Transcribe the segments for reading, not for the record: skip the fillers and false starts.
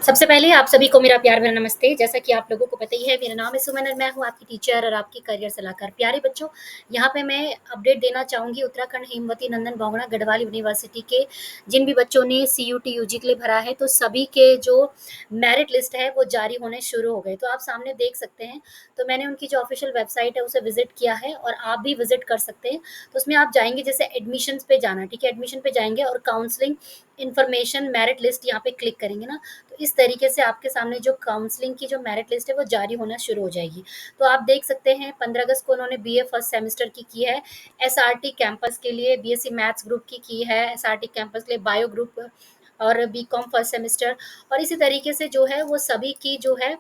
सबसे पहले आप सभी को मेरा प्यार भरा नमस्ते। जैसा कि आप लोगों को पता ही है, मेरा नाम है सुमन और मैं हूँ आपकी टीचर और आपकी करियर सलाहकार। प्यारे बच्चों, यहाँ पे मैं अपडेट देना चाहूँगी उत्तराखंड हेमवती नंदन बहुगुणा गढ़वाल यूनिवर्सिटी के जिन भी बच्चों ने सीयूटी यूजी के लिए भरा है, तो सभी के जो मेरिट लिस्ट है वो जारी होने शुरू हो गए। तो आप सामने देख सकते हैं। तो मैंने उनकी जो ऑफिशियल वेबसाइट है उसे विजिट किया है और आप भी विजिट कर सकते हैं। तो उसमें आप जाएंगे, जैसे एडमिशन्स पे जाना, ठीक है, एडमिशन पे जाएंगे और काउंसलिंग इन्फॉर्मेशन मेरिट लिस्ट यहाँ पे क्लिक करेंगे ना, तो इस तरीके से आपके सामने जो काउंसलिंग की जो मेरिट लिस्ट है वो जारी होना शुरू हो जाएगी। तो आप देख सकते हैं 15 अगस्त को उन्होंने बीए फर्स्ट सेमेस्टर की है, एसआरटी कैंपस के लिए बीएससी मैथ्स ग्रुप की है, एसआरटी कैंपस के लिए बायो ग्रुप और बीकॉम फर्स्ट सेमेस्टर, और इसी तरीके से जो है वो सभी की जो है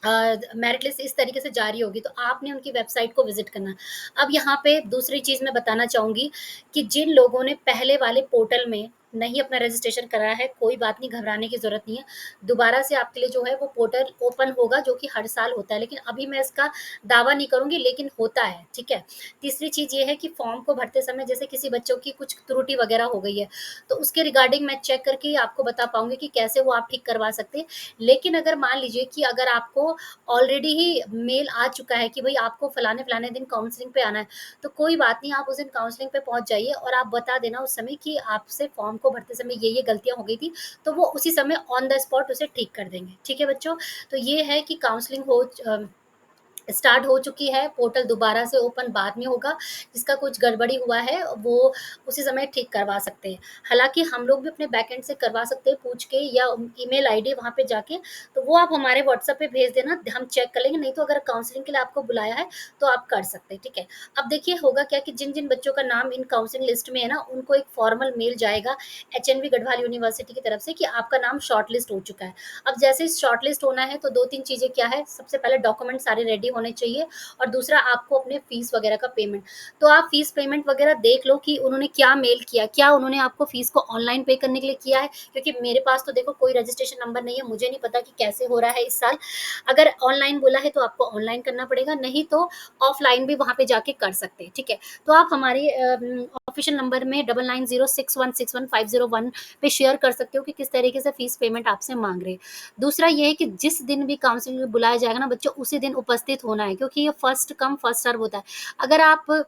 मेरिट लिस्ट इस तरीके से जारी होगी। तो आपने उनकी वेबसाइट को विजिट करना। अब यहाँ पे दूसरी चीज़ मैं बताना चाहूँगी कि जिन लोगों ने पहले वाले पोर्टल में नहीं अपना रजिस्ट्रेशन कराया है, कोई बात नहीं, घबराने की ज़रूरत नहीं है। दोबारा से आपके लिए जो है वो पोर्टल ओपन होगा, जो कि हर साल होता है, लेकिन अभी मैं इसका दावा नहीं करूँगी, लेकिन होता है, ठीक है। तीसरी चीज़ ये है कि फॉर्म को भरते समय जैसे किसी बच्चों की कुछ त्रुटि वगैरह हो गई है, तो उसके रिगार्डिंग मैं चेक करके आपको बता पाऊंगी कि कैसे वो आप ठीक करवा सकते हैं। लेकिन अगर मान लीजिए कि अगर आपको ऑलरेडी ही मेल आ चुका है कि भाई आपको फलाने फलाने दिन काउंसलिंग पे आना है, तो कोई बात नहीं, आप उस दिन काउंसलिंग पे पहुंच जाइए और आप बता देना उस समय कि आपसे फॉर्म को भरते समय ये गलतियां हो गई थी, तो वो उसी समय ऑन द स्पॉट उसे ठीक कर देंगे, ठीक है बच्चों। तो ये है कि काउंसलिंग हो स्टार्ट हो चुकी है, पोर्टल दोबारा से ओपन बाद में होगा। जिसका कुछ गड़बड़ी हुआ है वो उसी समय ठीक करवा सकते हैं। हालाँकि हम लोग भी अपने बैकएंड से करवा सकते हैं पूछ के, या ईमेल आईडी वहाँ पे जाके, तो वो आप हमारे व्हाट्सएप पे भेज देना, हम चेक कर लेंगे। नहीं तो अगर काउंसलिंग के लिए आपको बुलाया है, तो आप कर सकते हैं, ठीक है। अब देखिए होगा क्या कि जिन-जिन बच्चों का नाम इन काउंसलिंग लिस्ट में है ना, उनको एक फॉर्मल मेल जाएगा एचएनवी गढ़वाल यूनिवर्सिटी की तरफ से कि आपका नाम शॉर्ट लिस्ट हो चुका है। अब जैसे ही शॉर्ट लिस्ट होना है, तो 2-3 चीज़ें क्या है, सबसे पहले डॉक्यूमेंट सारे रेडी होने चाहिए, और दूसरा आपको अपने फीस वगैरह का पेमेंट। तो आप फीस पेमेंट वगैरह देख लो कि उन्होंने क्या मेल किया, क्या उन्होंने आपको फीस को ऑनलाइन पे करने के लिए किया है, क्योंकि मेरे पास तो देखो कोई रजिस्ट्रेशन नंबर नहीं है, मुझे नहीं पता कि कैसे हो रहा है इस साल। अगर ऑनलाइन बोला है तो आपको ऑनलाइन करना पड़ेगा, नहीं तो ऑफलाइन भी वहाँ पे जाके कर सकते हैं, ठीक है। तो आप हमारे ऑफिशियल नंबर में 9906161501 पे शेयर कर सकते हो कि किस तरीके से फीस पेमेंट आपसे मांग रहे हैं। दूसरा ये है कि जिस दिन भी काउंसलिंग में बुलाया जाएगा ना बच्चों, उसी दिन उपस्थित होना है, क्योंकि ये फर्स्ट कम फर्स्ट सर्व होता है। अगर आप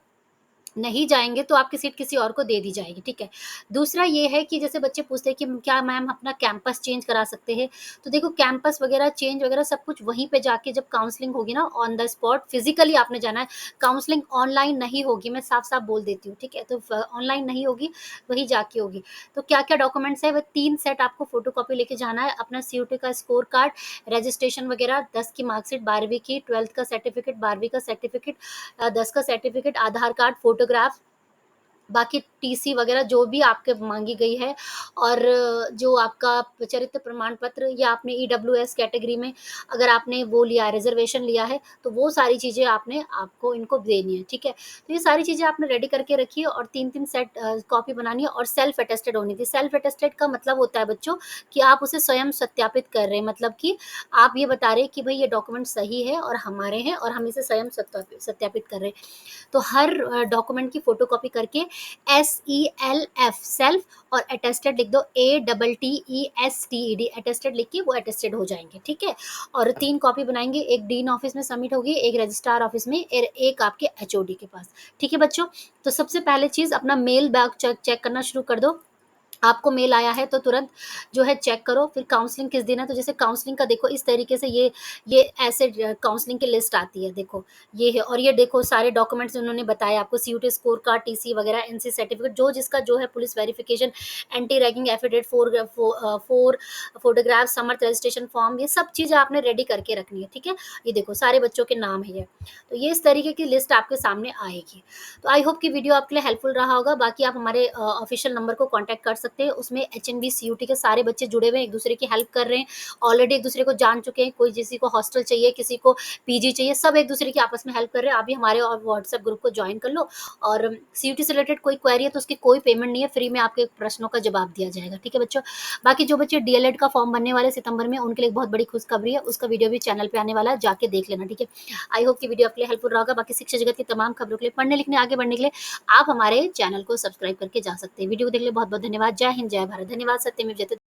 नहीं जाएँगे तो आपकी सीट किसी और को दे दी जाएगी, ठीक है। दूसरा ये है कि जैसे बच्चे पूछते हैं कि क्या मैम अपना कैंपस चेंज करा सकते हैं? तो देखो कैंपस वगैरह चेंज वगैरह सब कुछ वहीं पे जाके जब काउंसलिंग होगी ना, ऑन द स्पॉट फिज़िकली आपने जाना है। काउंसलिंग ऑनलाइन नहीं होगी, मैं साफ-साफ बोल देती हूँ, ठीक है। तो फ ऑनलाइन नहीं होगी, वहीं जाके होगी। तो क्या-क्या डॉक्यूमेंट्स हैं, वो 3 सेट आपको फ़ोटोकॉपी लेके जाना है, अपना सीयूटी का स्कोर कार्ड, रजिस्ट्रेशन वगैरह, 10 की मार्कशीट, 12वीं की, 12th का सर्टिफिकेट, 12वीं का सर्टिफिकेट, 10 का सर्टिफिकेट, आधार कार्ड, फ़ोटोग्राफ, बाकी टीसी वगैरह जो भी आपके माँगी गई है, और जो आपका चरित्र प्रमाण पत्र, या आपने ईडब्ल्यूएस कैटेगरी में अगर आपने वो लिया है, रिज़र्वेशन लिया है, तो वो सारी चीज़ें आपको इनको देनी है, ठीक है। तो ये सारी चीज़ें आपने रेडी करके रखी है, और 3-3 सेट कॉपी बनानी है, और सेल्फ अटेस्टेड होनी थी। सेल्फ अटेस्टेड का मतलब होता है बच्चों कि आप उसे स्वयं सत्यापित कर रहे हैं, मतलब कि आप ये बता रहे हैं कि भई ये डॉक्यूमेंट सही है और हमारे हैं, और हम इसे स्वयं सत्यापित कर रहे हैं। तो हर डॉक्यूमेंट की फ़ोटोकॉपी करके SELF सेल्फ और अटेस्टेड लिख दो, ATTESTED अटेस्टेड लिख के वो अटेस्टेड हो जाएँगे, ठीक है? और 3 कॉपी बनाएँगे, एक डीन ऑफ़िस में सबमिट होगी, एक रजिस्ट्रार ऑफ़िस में, एक आपके एचओडी के पास, ठीक है बच्चों? तो सबसे पहले चीज़ अपना मेल बैग चेक करना शुरू कर दो। आपको मेल आया है तो तुरंत जो है चेक करो। फिर काउंसलिंग किस दिन है, तो जैसे काउंसलिंग का देखो इस तरीके से ये ऐसे काउंसलिंग की लिस्ट आती है, देखो ये है, और ये देखो सारे डॉक्यूमेंट्स उन्होंने बताए आपको, सीयूटी स्कोर कार्ड, टीसी वगैरह, एनसी सर्टिफिकेट, जो जिसका जो है, police verification, anti ragging affidavit, 4 photograph, Samarth registration form, ये सब चीज़ें आपने रेडी करके रखनी है, ठीक है। ये देखो सारे बच्चों के नाम है ये। तो ये इस तरीके की लिस्ट आपके सामने आएगी। तो आई होप कि वीडियो आपके लिए हेल्पफुल रहा होगा। बाकी आप हमारे ऑफिशियल नंबर को कांटेक्ट कर सकते हैं। उसमें एचएनबी सीयूटी के सारे बच्चे जुड़े हुए हैं, एक दूसरे की हेल्प कर रहे हैं, ऑलरेडी एक दूसरे को जान चुके हैं। कोई किसी को हॉस्टल चाहिए, किसी को पीजी चाहिए, सब एक दूसरे की आपस में हेल्प कर रहे हैं। आप भी हमारे और व्हाट्सएप ग्रुप को ज्वाइन कर लो, और सीयूटी से रिलेटेड कोई क्वेरी है तो उसकी कोई पेमेंट नहीं है, फ्री में आपके प्रश्नों का जवाब दिया जाएगा, ठीक है बच्चों। बाकी जो बच्चे डीएलएड का फॉर्म भरने वाले सितंबर में, उनके लिए एक बहुत बड़ी खुशखबरी है, उसका वीडियो भी चैनल पे आने वाला है, जाके देख लेना, ठीक है। आई होप कि वीडियो आपके लिए हेल्पफुल रहा होगा। बाकी शिक्षा जगत की तमाम खबरों के लिए, पढ़ने लिखने आगे बढ़ने के लिए आप हमारे चैनल को सब्सक्राइब करके जा सकते हैं। वीडियो को देखने के लिए बहुत-बहुत धन्यवाद। जय हिंद, जय भारत। धन्यवाद। सत्यमेव जयते।